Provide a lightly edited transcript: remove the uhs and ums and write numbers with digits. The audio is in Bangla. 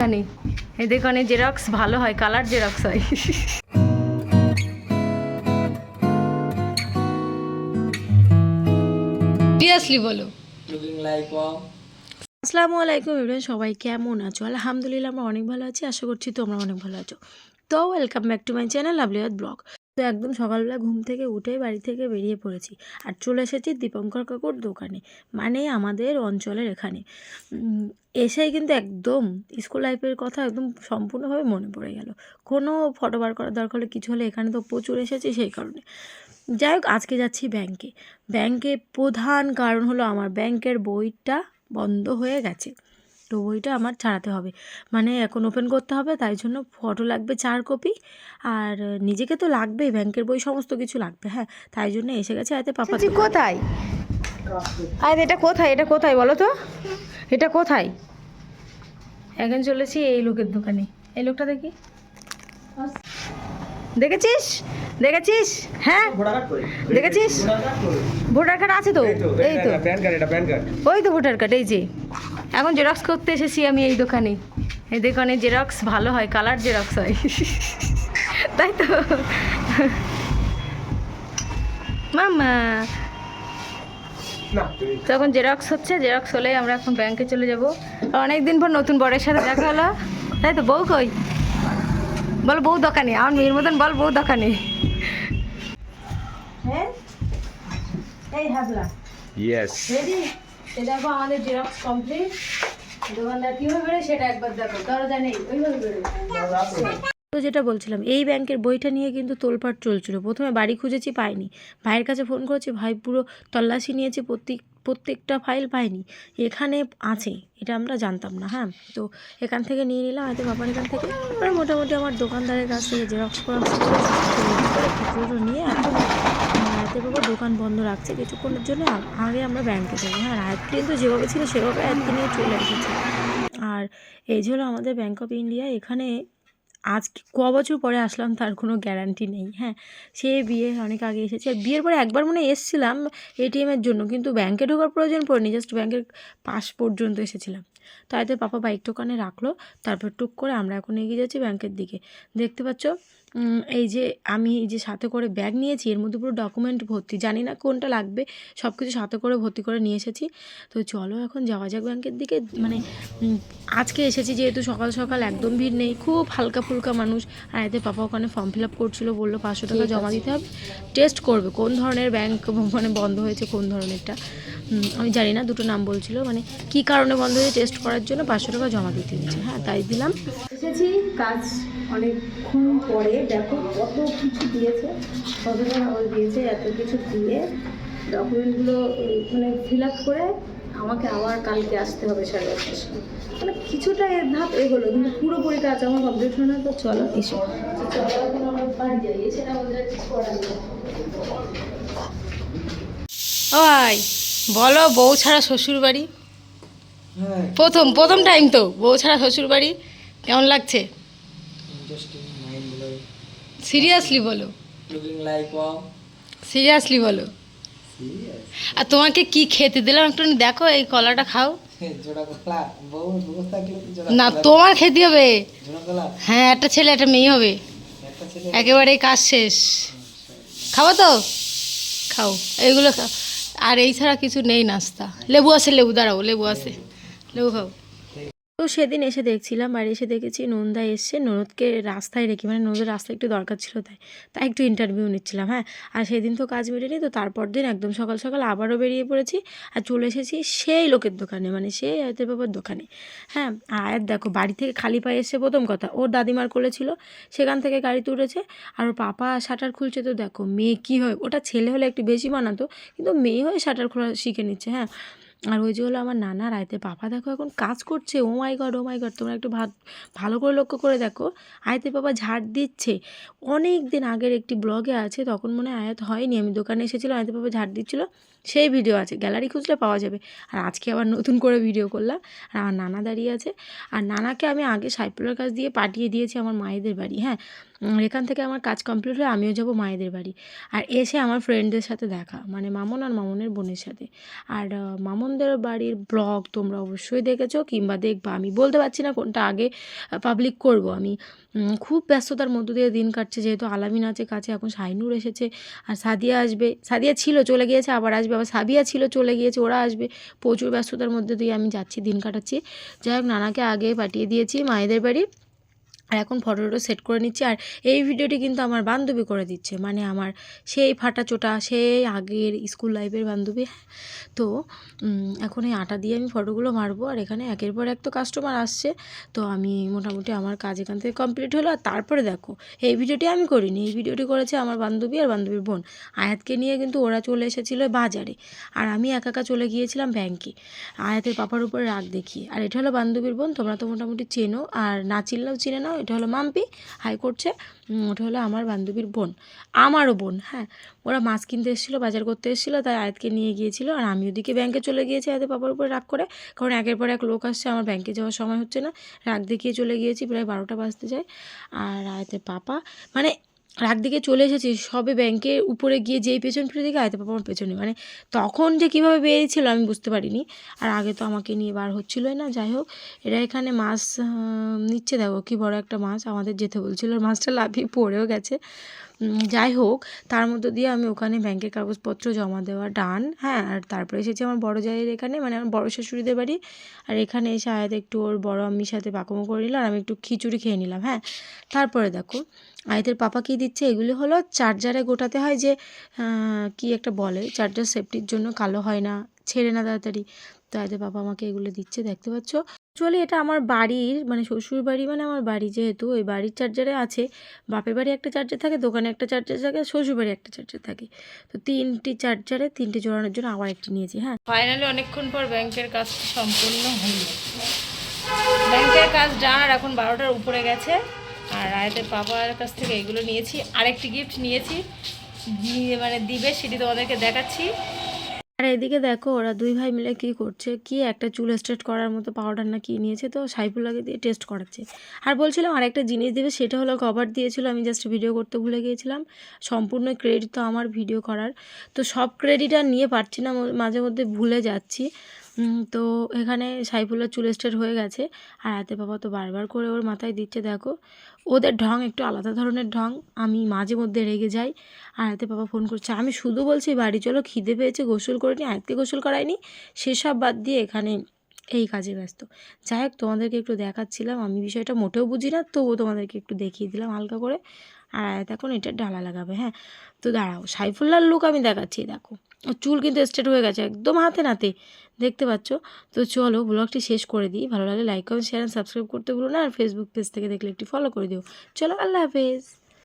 জানি এদের কানে জেরক্স ভালো হয়, কালার জেরক্স হয়। সিরিয়াসলি বলো। আসসালামু আলাইকুম এভরিওয়ান, সবাই কেমন আছো? আলহামদুলিল্লাহ আমরা অনেক ভালো আছি, আশা করছি তোমরা অনেক ভালো আছো। তো welcome back to my channel lovely earth blog. তো একদম সকালবেলা ঘুম থেকে উঠে বাড়ি থেকে বেরিয়ে পড়েছি আর চলে এসেছি দীপঙ্কর কাকুর দোকানে, মানে আমাদের অঞ্চলের এখানে। এসেই কিন্তু একদম স্কুল লাইফের কথা একদম সম্পূর্ণভাবে মনে পড়ে গেল। কোনো ফটো বার করার দরকার হলে কিছু হলে এখানে তো প্রচুর এসেছি সেই কারণে। যাই হোক, আজকে যাচ্ছি ব্যাংকে। ব্যাংকে প্রধান কারণ হলো আমার ব্যাংকের বইটা বন্ধ হয়ে গেছে, তো বইটা আমার ছাড়াতে হবে, মানে এখন ওপেন করতে হবে, তাই জন্য ফটো লাগবে 4 কপি, আর নিজেকে তো লাগবেই, ব্যাংকের বই সমস্ত কিছু লাগবে। হ্যাঁ, তাই জন্য এসে গেছে। আয়তে পাপা কোথায়? এটা কোথায়, এটা কোথায় বলো তো, এটা কোথায়? এখন চলেছি এই লোকের দোকানে। এই লোকটা দেখি, দেখেছিস দেখেছিস? হ্যাঁ দেখেছিস, ভোটার কার্ড আছে তো, এই তো ওই তো ভোটার কার্ড, এই যে। এখন জেরক্স করতে এসেছি আমি এই দোকানে। এই দোকানে জেরক্স ভালো হয়, কালার জেরক্স হয়, তাই তো মামা। তখন জেরক্স হচ্ছে, জেরক্স হলে আমরা এখন ব্যাংকে চলে যাব। অনেকদিন পর নতুন বরের সাথে দেখা হলো, তাই তো। বউ কই? বল বউ দোকানে, আমার মেয়ের মতন বল বউ দোকানে। হ্যাঁ এই হাবলা, ইয়েস রেডি। সে দেখো আমাদের জেরক্স কমপ্লিট। দোকানদার কীভাবে বেরোয় সেটা একবার দেখো, দরজা নেই ওইভাবে বেরোয়। তো যেটা বলছিলাম, এই ব্যাংকের বইটা নিয়ে কিন্তু তোলপাড় চলছিল। প্রথমে বাড়ি খুঁজেছি, পাইনি। ভাইয়ের কাছে ফোন করেছি, ভাই পুরো তল্লাশি নিয়েছে, প্রত্যেকটা ফাইল পাইনি। এখানে আছে, এটা আমরা জানতাম না। হ্যাঁ, তো এখান থেকে নিয়ে নিলাম, হয়তো বাবার এখান থেকে। এবার মোটামুটি আমার দোকানদারের কাছ থেকে জেরক্স করা খুচরো নিয়ে এখন রাতে বাবা দোকান বন্ধ রাখছে কিছুক্ষণের জন্য, আগে আমরা ব্যাংকে যাবো। হ্যাঁ, রাত কিন্তু যেভাবে ছিল সেভাবে আজকে নিয়ে চলে এসেছে। আর এই হলো আমাদের ব্যাংক অফ ইন্ডিয়া। এখানে আজ ক বছর পরে আসলাম তার কোনো গ্যারান্টি নেই। হ্যাঁ, সে বিয়ে অনেক আগে এসেছে, আর বিয়ের পরে একবার মনে এসেছিলাম এটিএমের জন্য, কিন্তু ব্যাংকে ঢোকার প্রয়োজন পড়েনি, জাস্ট ব্যাংকের পাস পর্যন্ত এসেছিলাম। তাই তো পাপা বাইক টোকানে রাখলো, তারপর টুক করে আমরা এখন এগিয়ে যাচ্ছি ব্যাংকের দিকে। দেখতে পাচ্ছ এই যে আমি এই যে সাথে করে ব্যাগ নিয়েছি, এর মধ্যে পুরো ডকুমেন্ট ভর্তি, জানি না কোনটা লাগবে, সব কিছু সাথে করে ভর্তি করে নিয়ে এসেছি। তো চলো এখন যাওয়া যাক ব্যাংকের দিকে। মানে আজকে এসেছি যেহেতু সকাল সকাল, একদম ভিড় নেই, খুব হালকা ফুলকা মানুষ। আর এতে পাপা ওখানে ফর্ম ফিল আপ করছিলো, বললো 500 টাকা জমা দিতে হবে, টেস্ট করবে কোন ধরনের ব্যাংক মানে বন্ধ হয়েছে, কোন ধরনেরটা আমি জানি না, দুটো নাম বলছিল, মানে কী কারণে বন্ধ হয়েছে টেস্ট করার জন্য 500 টাকা জমা দিতে হয়েছে। হ্যাঁ, তাই দিলাম। এসেছি কাজ অনেকক্ষণ পরে, দেখো কত কিছু দিয়েছে, কতটা কাগজ দিয়েছে, এত কিছু দিয়ে ডকুমেন্টগুলো মানে ফিল আপ করে আমাকে আবার কালকে আসতে হবে 8:30টার সময়। মানে কিছুটা এর ধাপ এগোলো, কিন্তু পুরোপুরি কাজ আমার কমপ্লিট হয় না। তো চলো এসো, চলো এখন আমরা বাড়ি যাই, এসে না ওদের কিছু করার নেই। ওই বলো, বউ ছাড়া শ্বশুর বাড়ি, প্রথম টাইম তো বউ ছাড়া শ্বশুর বাড়ি, কেমন লাগছে? সিরিয়াসলি বলো, সিরিয়াসলি বলো। আর তোমাকে কি খেতে দিলাম একটু দেখো, এই কলাটা খাও না, তোমার খেতে হবে। হ্যাঁ, একটা ছেলে একটা মেয়ে হবে, একেবারে কাজ শেষ। খাবো তো, খাও এইগুলো খাও, আর এই ছাড়া কিছু নেই নাস্তা। লেবু আছে, লেবু দাঁড়াও, লেবু আছে, লেবু খাও। তো সেদিন এসে দেখছিলাম, বাড়ি এসে দেখেছি নন্দা এসছে, ননদকে রাস্তায় রেখে, মানে ননদের রাস্তায় একটু দরকার ছিল, তাই একটু ইন্টারভিউ নিচ্ছিলাম। হ্যাঁ, আর সেদিন তো কাজ মেটেনি, তো তারপর দিন একদম সকাল সকাল আবারও বেরিয়ে পড়েছি আর চলে এসেছি সেই লোকের দোকানে, মানে সেই আয়াতের বাবার দোকানে। হ্যাঁ, আর আয়াত দেখো বাড়ি থেকে খালি পায়ে এসে, প্রথম কথা ওর দাদিমার কোলে ছিল, সেখান থেকে গাড়িতে উঠেছে, আর ওর পাপা শাটার খুলছে। তো দেখো মেয়ে কী হয়, ওটা ছেলে হলে একটু বেশি বানাতো, কিন্তু মেয়ে হয়ে শাটার খোলা শিখে নিচ্ছে। হ্যাঁ, আর ওই যে হলো আমার নানা, রাইতে পাপা দেখো এখন কাজ করছে। ও মাই গড, ও মাই গড, তোমরা একটু ভালো করে লক্ষ্য করে দেখো, আয়তে বাবা ঝাড় দিচ্ছে। অনেক দিন আগের একটি ব্লগে আছে, তখন মনে হয় আয়াত হয়নি, আমি দোকানে এসেছিলাম, আয়তে বাবা ঝাড় দিচ্ছিলো, সেই ভিডিও আছে, গ্যালারি খুঁজলে পাওয়া যাবে। আর আজকে আবার নতুন করে ভিডিও করলাম, আর আমার নানা দাঁড়িয়ে আছে। আর নানাকে আমি আগে সাইফুলের কাছ দিয়ে পাঠিয়ে দিয়েছি আমার মায়েদের বাড়ি। হ্যাঁ, এখান থেকে আমার কাজ কমপ্লিট হয়ে আমিও যাব মায়েদের বাড়ি। আর এসে আমার ফ্রেন্ডদের সাথে দেখা, মানে মামন আর মামনের বোনের সাথে। আর মামন মামনদের বাড়ির ব্লগ তোমরা অবশ্যই দেখেছো কিংবা দেখবা, আমি বলতে পারছি না কোনটা আগে পাবলিক করব। আমি খুব ব্যস্ততার মধ্য দিয়ে দিন কাটছে, যেহেতু আলামিন আছে কাছে, এখন শাইনুর এসেছে আর সাদিয়া আসবে, সাদিয়া ছিল চলে গিয়েছে আবার আসবে, আবার সাবিয়া ছিল চলে গিয়েছে ওরা আসবে, প্রচুর ব্যস্ততার মধ্যে দিয়ে আমি যাচ্ছি দিন কাটাচ্ছি। যাই হোক, নানাকে আগে পাঠিয়ে দিয়েছি মায়েদের বাড়ি, আর এখন ফটো সেট করে নিচ্ছি। আর এই ভিডিওটি কিন্তু আমার বান্ধবী করে দিচ্ছে, মানে আমার সেই ফাটা চোটা সেই আগের স্কুল লাইফের বান্ধবী। তো এখন এই আটা দিয়ে আমি ফটোগুলো মারবো, আর এখানে একের পর এক তো কাস্টমার আসছে, তো আমি মোটামুটি আমার কাজ এখান থেকে কমপ্লিট হলো। আর তারপরে দেখো, এই ভিডিওটি আমি করিনি, এই ভিডিওটি করেছে আমার বান্ধবী আর বান্ধবীর বোন। আয়াতকে নিয়ে কিন্তু ওরা চলে এসেছিলো বাজারে, আর আমি একা চলে গিয়েছিলাম ব্যাংকে আয়াতের পাপার উপরে রাগ দেখিয়ে। আর এটা হলো বান্ধবীর বোন, তোমরা তো মোটামুটি চেনো, আর না চিনলেও চিনে নাও। এটা হলো মাম্পি, হাই করছে। ওটা হলো আমার বান্ধবীর বোন, আমারও বোন। হ্যাঁ, ওরা মাছ কিনতে এসেছিলো, বাজার করতে এসেছিলো, তাই আয়াতকে নিয়ে গিয়েছিলো। আর আমি ওদিকে ব্যাংকে চলে গিয়েছি আয়াতের পাপার উপরে রাগ করে, কারণ একের পর এক লোক আসছে, আমার ব্যাংকে যাওয়ার সময় হচ্ছে না, রাগ দেখিয়ে চলে গিয়েছি, প্রায় 12টা বাজতে যায়। আর আয়াতের পাপা মানে রাগ দিকে চলে এসেছি সবে ব্যাংকের উপরে গিয়ে যেই পেছন ফিরে দিকে আয়াতের পাপা আমার পেছনে, মানে তখন যে কীভাবে বেরিয়েছিল আমি বুঝতে পারিনি। আর আগে তো আমাকে নিয়ে বার হচ্ছিলোই না। যাই হোক, এরা এখানে মাছ নিচ্ছে, দেখো কি বড় একটা মাছ, আমাদের যেতে বলছিল, মাছটা লাফিয়ে পড়েও গেছে। যাই হোক, তার মধ্য দিয়ে আমি ওখানে ব্যাংকের কাগজপত্র জমা দেওয়া ডান। হ্যাঁ, আর তারপরে এসেছি আমার বড় জায়ের এখানে, মানে আমার বড় শাশুড়িদের বাড়ি। আর এখানে এসে আয়াত একটু ওর বড় আম্মির সাথে পাকমো করে নিল, আর আমি একটু খিচুড়ি খেয়ে নিলাম। হ্যাঁ, তারপরে দেখো আয়াতের পাপা কী দিচ্ছে, এগুলি হলো চার্জারে গোটাতে হয় যে কি একটা বলে, চার্জার সেফটির জন্য কালো হয় না, ছেড়ে না তাড়াতাড়ি। তো আয়াতের পাপা আমাকে এগুলো দিচ্ছে, দেখতে পাচ্ছ। অ্যাকচুয়ালি এটা আমার বাড়ির, মানে শ্বশুর বাড়ি মানে আমার বাড়ি, যেহেতু ওই বাড়ির চার্জারে আছে, বাপের বাড়ি একটা চার্জার থাকে, দোকানে একটা চার্জার থাকে, শ্বশুর বাড়ি একটা চার্জার থাকে, তো 3টি চার্জারে 3টে জোড়ানোর জন্য আবার একটি নিয়েছি। হ্যাঁ, ফাইনালি অনেকক্ষণ পর ব্যাংকের কাজ সম্পূর্ণ হলো, ব্যাংকের কাজ ডান। আর এখন 12টার উপরে গেছে। আর আয়াতের পাপার কাছ থেকে এগুলো নিয়েছি, আরেকটি গিফট নিয়েছি, মানে দিবে, সেটি তোমাদেরকে দেখাচ্ছি। আর এদিকে দেখো ওরা দুই ভাই মিলে কি করছে, কি একটা চুল স্ট্রেট করার মতো পাউডার না কি নিয়েছে, তো সাইফুল্লাহকে দিয়ে টেস্ট করাচ্ছে। আর বলছিলাম আর একটা জিনিস দিবে, সেটা হলো কভার দিয়েছিল, আমি জাস্ট ভিডিও করতে ভুলে গিয়েছিলাম, সম্পূর্ণ ক্রেডিট তো আমার ভিডিও করার, তো সব ক্রেডিট আর নিয়ে পারছি না, মাঝে মধ্যে ভুলে যাচ্ছি। তো এখানে সাইফুল্লাহ চুল স্ট্রেট হয়ে গেছে, আর হাতে বাবা তো বারবার করে ওর মাথায় দিচ্ছে। দেখো ওদের ঢং একটু আলাদা ধরনের ঢং, আমি মাঝে মধ্যে রেগে যাই। আর হাতে বাবা ফোন করছে, আমি শুধু বলছি বাড়ি চলো, খিদে পেয়েছে, গোসল করিনি, আয়াতকে গোসল করাইনি, সেসব বাদ দিয়ে এখানে এই কাজে ব্যস্ত। যাই হোক, তোমাদেরকে একটু দেখাচ্ছিলাম, আমি বিষয়টা মোটেও বুঝি না, তবুও তোমাদেরকে একটু দেখিয়ে দিলাম হালকা করে। আর আয়াত এখন এটা ডালা লাগাবে। হ্যাঁ, তো দাঁড়াও, সাইফুল্লাহর লুক আমি দেখাচ্ছি। দেখো ওর চুল কিন্তু স্ট্রেট হয়ে গেছে একদম হাতে নাতে, দেখতে পাচ্ছ। তো চলো ব্লগটি শেষ করে দিই, ভালো লাগলে like comment share and subscribe করতে ভুলো না, আর ফেসবুক পেজ থেকে দেখলে একটি ফলো করে দিও। চলো, আল্লাহ হাফেজ।